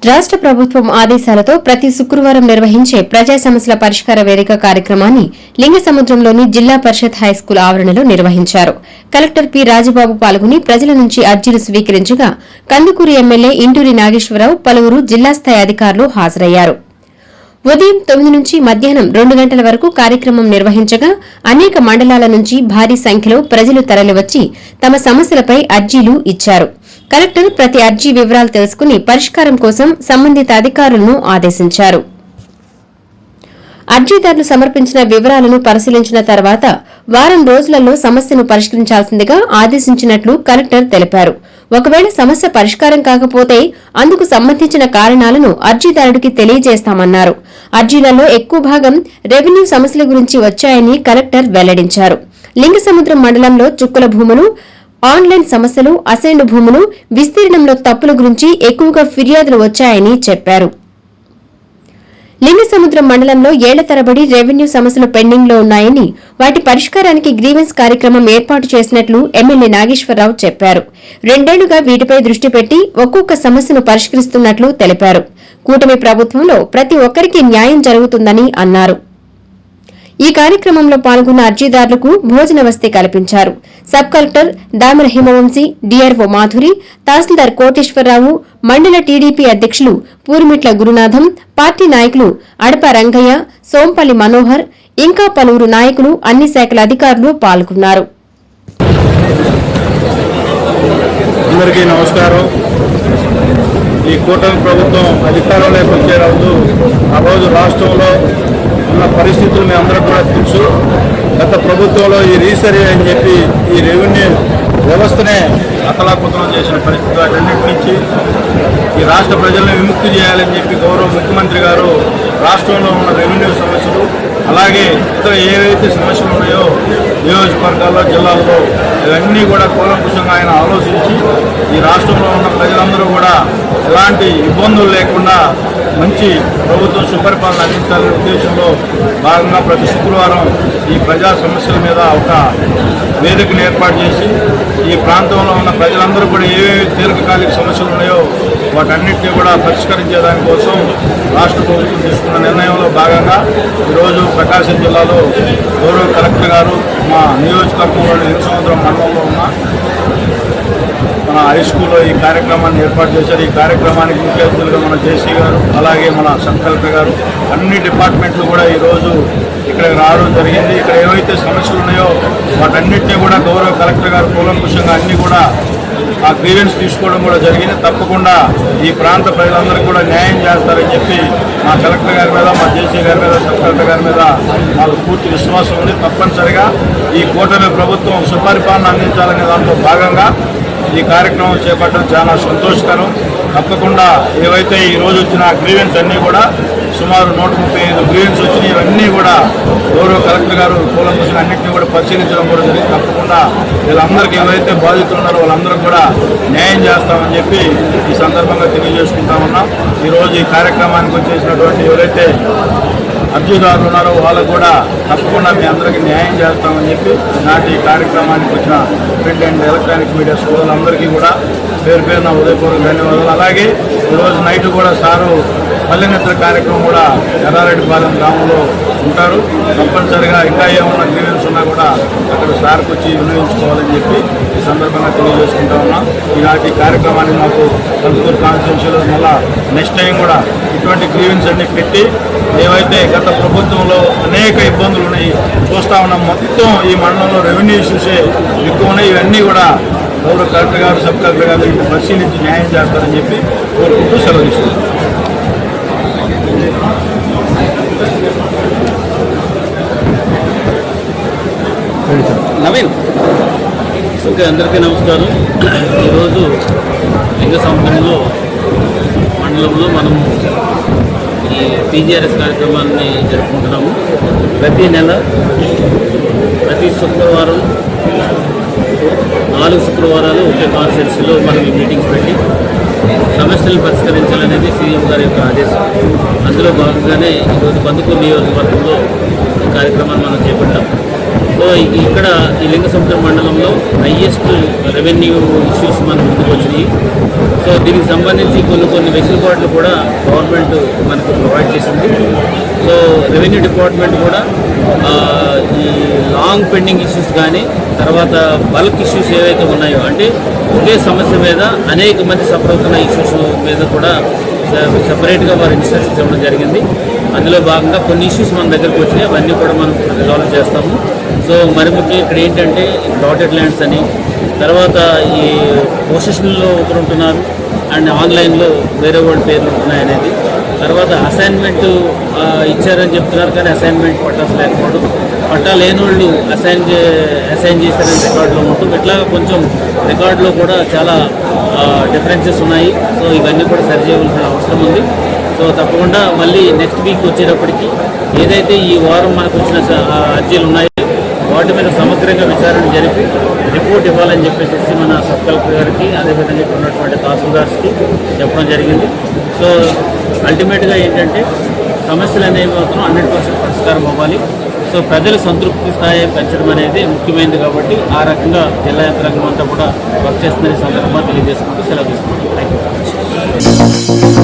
రాష్ట్ర ప్రభుత్వం ఆదేశాలతో ప్రతి శుక్రవారం నిర్వహించే ప్రజా సమస్యల పరిష్కార వేదిక కార్యక్రమాన్ని లింగసముద్రంలోని జిల్లా పరిషత్ హైస్కూల్ ఆవరణలో నిర్వహించారు. కలెక్టర్ పి రాజబాబు పాల్గొని ప్రజల నుంచి అర్జీలు స్వీకరించగా కందుకూరు ఎమ్మెల్యే ఇంటూరి నాగేశ్వరరావు పలువురు జిల్లా స్థాయి అధికారులు హాజరయ్యారు. ఉదయం 9 నుంచి మధ్యాహ్నం 2 గంటల వరకు కార్యక్రమం నిర్వహించగా అనేక మండలాల నుంచి భారీ సంఖ్యలో ప్రజలు తరలివచ్చి తమ సమస్యలపై అర్జీలు ఇచ్చారు. కలెక్టర్ ప్రతి అర్జీ వివరాలు తెలుసుకుని పరిష్కారం కోసం సంబంధిత అధికారులను ఆదేశించారు. అర్జీదారులు సమర్పించిన వివరాలను పరిశీలించిన తర్వాత వారం రోజులలో సమస్యను పరిష్కరించాల్సిందిగా ఆదేశించినట్లు కలెక్టర్ తెలిపారు. ఒకవేళ సమస్య పరిష్కారం కాకపోతే అందుకు సంబంధించిన కారణాలను అర్జీదారుడికి తెలియజేస్తామన్నారు. అర్జీలలో ఎక్కువ భాగం రెవెన్యూ సమస్యల గురించి వచ్చాయని కలెక్టర్ వెల్లడించారు. లింగసముద్రం మండలంలో చుక్కల భూములు, ఆన్లైన్ సమస్యలు, అసైన్డ్ భూములు, విస్తీర్ణంలో తప్పుల గురించి ఎక్కువగా ఫిర్యాదులు వచ్చాయని చెప్పారు. లింగసముద్రం మండలంలో ఏళ్ల తరబడి రెవెన్యూ సమస్యలు పెండింగ్ లో ఉన్నాయని, వాటి పరిష్కారానికి గ్రీవెన్స్ కార్యక్రమం ఏర్పాటు చేసినట్లు ఎమ్మెల్యే నాగేశ్వరరావు చెప్పారు. 2 ఏళ్లుగా వీటిపై దృష్టి పెట్టి ఒక్కొక్క సమస్యను పరిష్కరిస్తున్నట్లు తెలిపారు. కూటమి ప్రభుత్వంలో ప్రతి ఒక్కరికి న్యాయం జరుగుతుందని అన్నారు. ఈ కార్యక్రమంలో పాల్గొన్న అర్జీదారులకు భోజన వసతి కల్పించారు. Sub collector Damara Himavamshi, DRO Madhuri, తహసీల్దార్ కోటేశ్వరరావు, మండల టీడీపీ అధ్యక్షులు పూర్మిట్ల గురునాథం, పార్టీ నాయకులు అడప రంగయ్య, సోంపల్లి మనోహర్, ఇంకా పలువురు నాయకులు, అన్ని శాఖల అధికారులు పాల్గొన్నారు. అందరికీ నమస్కారం. ఈ కూటమి ప్రభుత్వం అధికారంలోకి వచ్చే రోజు రాష్ట్రంలో ఉన్న పరిస్థితులు మీ అందరూ కూడా తెలుసు. గత ప్రభుత్వంలో ఈ రీసర్వే అని చెప్పి ఈ రెవెన్యూ వ్యవస్థనే అతలాకుతలం చేసిన పరిస్థితి, వాటన్నిటి నుంచి ఈ రాష్ట్ర ప్రజలను విముక్తి చేయాలని చెప్పి గౌరవ ముఖ్యమంత్రి గారు రాష్ట్రంలో ఉన్న రెవెన్యూ సమస్యలు, అలాగే ఇతర ఏవైతే సమస్యలు ఉన్నాయో నియోజకవర్గాల్లో, జిల్లాల్లో ఇవన్నీ కూడా కూలంకుషంగా ఆయన ఆలోచించి ఈ రాష్ట్రంలో ఉన్న ప్రజలందరూ కూడా ఎలాంటి ఇబ్బందులు లేకుండా మంచి ప్రభుత్వం సుపరిపాలన అందించాలనే ఉద్దేశంలో భాగంగా ప్రతి శుక్రవారం ఈ ప్రజా సమస్యల మీద ఒక వేదికను ఏర్పాటు చేసి ఈ ప్రాంతంలో ఉన్న ప్రజలందరూ కూడా ఏవేవి దీర్ఘకాలిక సమస్యలు ఉన్నాయో వాటన్నిటినీ కూడా పరిష్కరించే దానికోసం రాష్ట్ర ప్రభుత్వం తీసుకున్న నిర్ణయంలో భాగంగా ఈరోజు ప్రకాశం జిల్లాలో గౌరవ కలెక్టర్ గారు మా నియోజకవర్గంలోని లింగసముద్రం మండలంలో ఉన్న మన హై స్కూల్లో ఈ కార్యక్రమాన్ని ఏర్పాటు చేశారు. ఈ కార్యక్రమానికి ముఖ్య అతిథులుగా మన జేసీ గారు, అలాగే మన సబ్ కలెక్టర్ గారు, అన్ని డిపార్ట్మెంట్లు కూడా ఈరోజు ఇక్కడికి రావడం జరిగింది. ఇక్కడ ఏవైతే సమస్యలు ఉన్నాయో వాటన్నిటినీ కూడా గౌరవ కలెక్టర్ గారు కూలంకుషంగా అన్ని కూడా ఆ గ్రీవెన్స్ తీసుకోవడం కూడా జరిగింది. తప్పకుండా ఈ ప్రాంత ప్రజలందరికీ కూడా న్యాయం చేస్తారని చెప్పి మా కలెక్టర్ గారి మీద, మా జేసీ గారి మీద, సబ్ కలెక్టర్ గారి మీద మాకు పూర్తి విశ్వాసం ఉంది. తప్పనిసరిగా ఈ కూటమి ప్రభుత్వం సుపరిపాలన అందించాలనే దాంట్లో భాగంగా ఈ కార్యక్రమం చేపట్టడం చాలా సంతోషకరం. తప్పకుండా ఏవైతే ఈ రోజు వచ్చిన గ్రీవెన్స్ అన్నీ కూడా సుమారు 135 గ్రీవెన్స్ వచ్చినాయి. ఇవన్నీ కూడా గౌరవ కలెక్టర్ గారు కూలంకుషంగా అన్నింటినీ కూడా పరిశీలించడం కూడా జరిగింది. తప్పకుండా వీళ్ళందరికీ ఏవైతే బాధితులు ఉన్నారో వాళ్ళందరూ కూడా న్యాయం చేస్తామని చెప్పి ఈ సందర్భంగా తెలియజేసుకుంటామన్నాం. ఈరోజు ఈ కార్యక్రమానికి వచ్చేసినటువంటి ఎవరైతే అర్జీదారులు ఉన్నారో వాళ్ళకు కూడా తప్పకుండా మీ అందరికీ న్యాయం చేస్తామని చెప్పి నాటి ఈ కార్యక్రమానికి వచ్చిన ప్రింట్ అండ్ ఎలక్ట్రానిక్ మీడియా సోదరులందరికీ కూడా పేరు పేరున ఉదయపూర్వక ధన్యవాదాలు. అలాగే ఈరోజు నైట్ కూడా సారు పల్లెనిద్ర కార్యక్రమం కూడా ఎర్రారెడ్డిపాలెం గ్రామంలో ఉంటారు. తప్పనిసరిగా ఇంకా ఏమన్నా గ్రీవెన్స్ ఉన్నా కూడా అక్కడ సార్కి వచ్చి వినియోగించుకోవాలని చెప్పి ఈ సందర్భంగా తెలియజేసుకుంటా ఉన్నాం. ఈనాటి కార్యక్రమాన్ని మాకు కందుకూరు కాన్స్టిట్యూన్సీలో మళ్ళా నెక్స్ట్ టైం కూడా ఇటువంటి గ్రీవెన్స్ అన్ని పెట్టి ఏవైతే గత ప్రభుత్వంలో అనేక ఇబ్బందులు ఉన్నాయి చూస్తూ ఉన్నాం. మొత్తం ఈ మండలంలో రెవెన్యూ ఇష్యూసే ఎక్కువ ఉన్నాయి. ఇవన్నీ కూడా గౌరవ కలెక్టర్ గారు, సబ్ కలెక్టర్ గారు పరిశీలించి న్యాయం చేస్తారని చెప్పి కోరుకుంటూ సెలవు తీసుకుంటాం. నవీన్ ఓకే, అందరికీ నమస్కారం. ఈరోజు లింగసముద్రంలో మండలంలో మనము ఈ పీజీఆర్ఎస్ కార్యక్రమాన్ని జరుపుకుంటున్నాము. ప్రతి నెల ప్రతి శుక్రవారం 4 శుక్రవారాలు ఒకే కాన్స్టిట్యూన్సీలో మనం ఈ మీటింగ్స్ పెట్టి సమస్యలను పరిష్కరించాలనేది సీఎం గారి యొక్క ఆదేశం. అందులో భాగంగానే ఈరోజు కందుకూరు నియోజకవర్గంలో ఈ కార్యక్రమాన్ని మనం చేపట్టాం. సో ఇక్కడ ఈ లింగసముద్రం మండలంలో హైయెస్ట్ రెవెన్యూ ఇష్యూస్ మన ముందుకు వచ్చినాయి. సో దీనికి సంబంధించి కొన్ని వెసులుబాట్లు కూడా గవర్నమెంట్ మనకు ప్రొవైడ్ చేసింది. సో రెవెన్యూ డిపార్ట్మెంట్ కూడా ఈ లాంగ్ పెండింగ్ ఇష్యూస్ కానీ తర్వాత బల్క్ ఇష్యూస్ ఏవైతే ఉన్నాయో అంటే ఒకే సమస్య మీద అనేక మంది సఫర్ అవుతున్న ఇష్యూస్ మీద కూడా సెపరేట్గా వారు ఇన్స్ట్రక్షన్స్ ఇవ్వడం జరిగింది. అందులో భాగంగా కొన్ని ఇష్యూస్ మన దగ్గరకు వచ్చినాయి, అవన్నీ కూడా మనం రిజాల్వ్ చేస్తాము. సో మరి ముఖ్యంగా ఇక్కడ ఏంటంటే డాటెడ్ ల్యాండ్స్ అని, తర్వాత ఈ పొజిషన్లో ఒకరు ఉంటున్నారు అండ్ ఆన్లైన్లో వేరే వాళ్ళ పేర్లు ఉంటున్నాయి అనేది, తర్వాత అసైన్మెంట్ ఇచ్చారని చెప్తున్నారు కానీ అసైన్మెంట్ పట్టాస్ లేకపోవడం, పట్టా లేని వాళ్ళు అసైన్ చేశారని రికార్డులో ఉంటుంది. ఇట్లా కొంచెం రికార్డులో కూడా చాలా డిఫరెన్సెస్ ఉన్నాయి. సో ఇవన్నీ కూడా సరి చేయవలసిన అవసరం ఉంది. సో తప్పకుండా మళ్ళీ నెక్స్ట్ వీక్ వచ్చేటప్పటికి ఏదైతే ఈ వారం మనకు వచ్చిన అర్జీలు ఉన్నాయో వాటి మీద సమగ్రంగా విచారణ జరిపి రిపోర్ట్ ఇవ్వాలని చెప్పేసి మన సబ్ కలెక్టర్ గారికి అదేవిధంగా ఇక్కడ ఉన్నటువంటి తహసీల్దార్స్కి చెప్పడం జరిగింది. సో అల్టిమేట్గా ఏంటంటే సమస్యలు అనేవి మాత్రం 100% పరిష్కారం అవ్వాలి. సో ప్రజల సంతృప్తి స్థాయి పెంచడం అనేది ముఖ్యమైనది కాబట్టి ఆ రకంగా జిల్లా యంత్రాంగం అంతా కూడా వర్క్ చేస్తుందని సందర్భంగా తెలియజేసుకుంటూ సెలవు తీసుకుంటాం. Thank you.